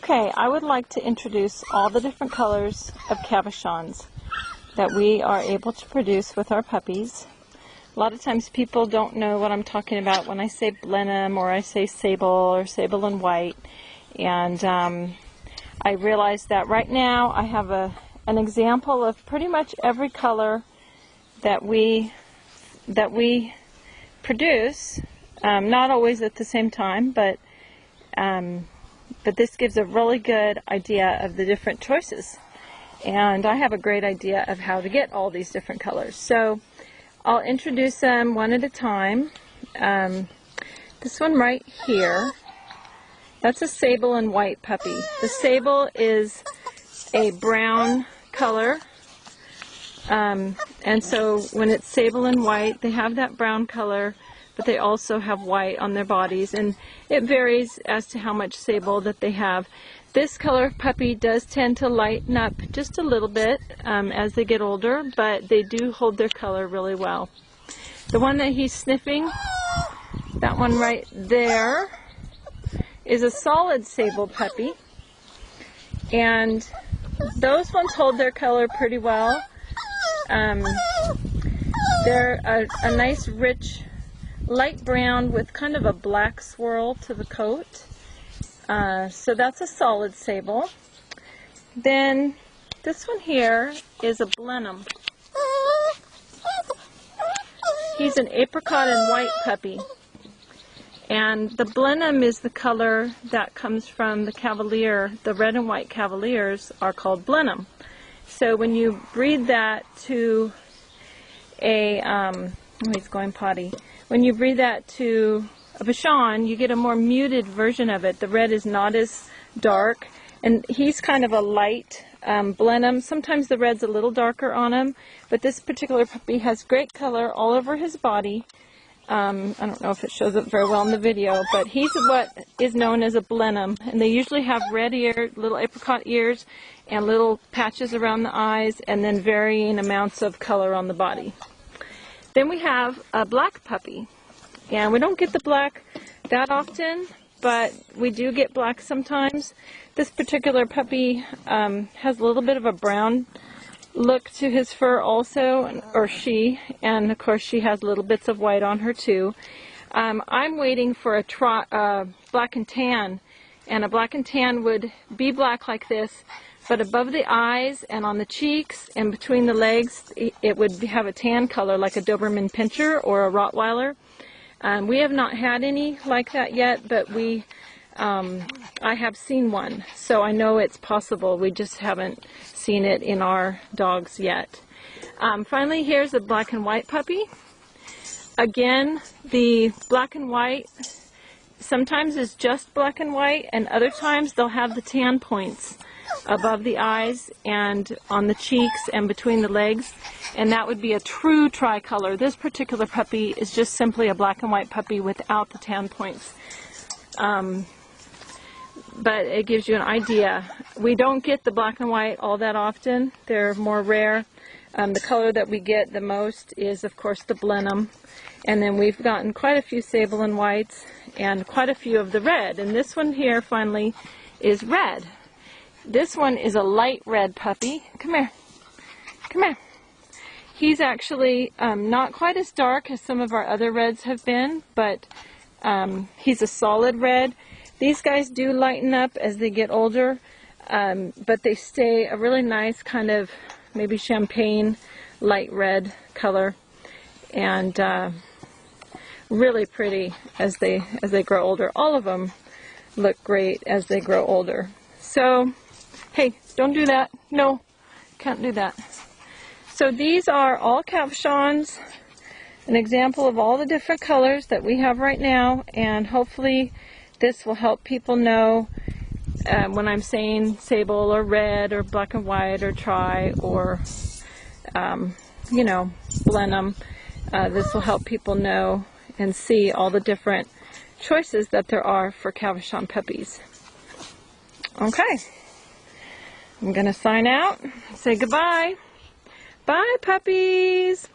Okay, I would like to introduce all the different colors of Cavachons that we are able to produce with our puppies. A lot of times people don't know what I'm talking about when I say Blenheim or I say sable or sable and white. And I realize that right now I have an example of pretty much every color that we produce. Not always at the same time, but this gives a really good idea of the different choices. And I have a great idea of how to get all these different colors. So I'll introduce them one at a time. This one right here, that's a sable and white puppy. The sable is a brown color. And so when it's sable and white, they have that brown color, but they also have white on their bodies, and it varies as to how much sable that they have. This color of puppy does tend to lighten up just a little bit as they get older, but they do hold their color really well. The one that he's sniffing, that one right there, is a solid sable puppy, and those ones hold their color pretty well. They're a nice rich light brown with kind of a black swirl to the coat. So that's a solid sable. Then this one here is a Blenheim. He's an apricot and white puppy. And the Blenheim is the color that comes from the Cavalier. The red and white Cavaliers are called Blenheim. So when you breed that to a, he's going potty. When you breed that to a Shichon, you get a more muted version of it. The red is not as dark, and he's kind of a light Blenheim. Sometimes the red's a little darker on him, but this particular puppy has great color all over his body. I don't know if it shows up very well in the video, but he's what is known as a Blenheim, and they usually have red ear, little apricot ears, and little patches around the eyes, and then varying amounts of color on the body. Then we have a black puppy, and we don't get the black that often, but we do get black sometimes. This particular puppy has a little bit of a brown look to his fur also, or she, and of course she has little bits of white on her too. I'm waiting for a black and tan, and a black and tan would be black like this, but above the eyes and on the cheeks and between the legs, it would have a tan color like a Doberman Pinscher or a Rottweiler. We have not had any like that yet, but I have seen one, so I know it's possible. We just haven't seen it in our dogs yet. Finally, here's a black and white puppy. Again, the black and white sometimes is just black and white, and other times they'll have the tan points above the eyes and on the cheeks and between the legs, and that would be a true tricolor. This particular puppy is just simply a black and white puppy without the tan points. But it gives you an idea. We don't get the black and white all that often. They're more rare. The color that we get the most is, of course, the Blenheim. And then we've gotten quite a few sable and whites and quite a few of the red. And this one here, finally, is red. This one is a light red puppy. Come here. Come here. He's actually not quite as dark as some of our other reds have been, but he's a solid red. These guys do lighten up as they get older, but they stay a really nice kind of maybe champagne light red color, and really pretty as they grow older. All of them look great as they grow older. So, hey, don't do that. No, can't do that. So these are all Cavachons, an example of all the different colors that we have right now, and hopefully this will help people know when I'm saying sable or red or black and white or tri or, you know, Blenheim. This will help people know and see all the different choices that there are for Cavachon puppies. Okay, I'm going to sign out, say goodbye. Bye, puppies.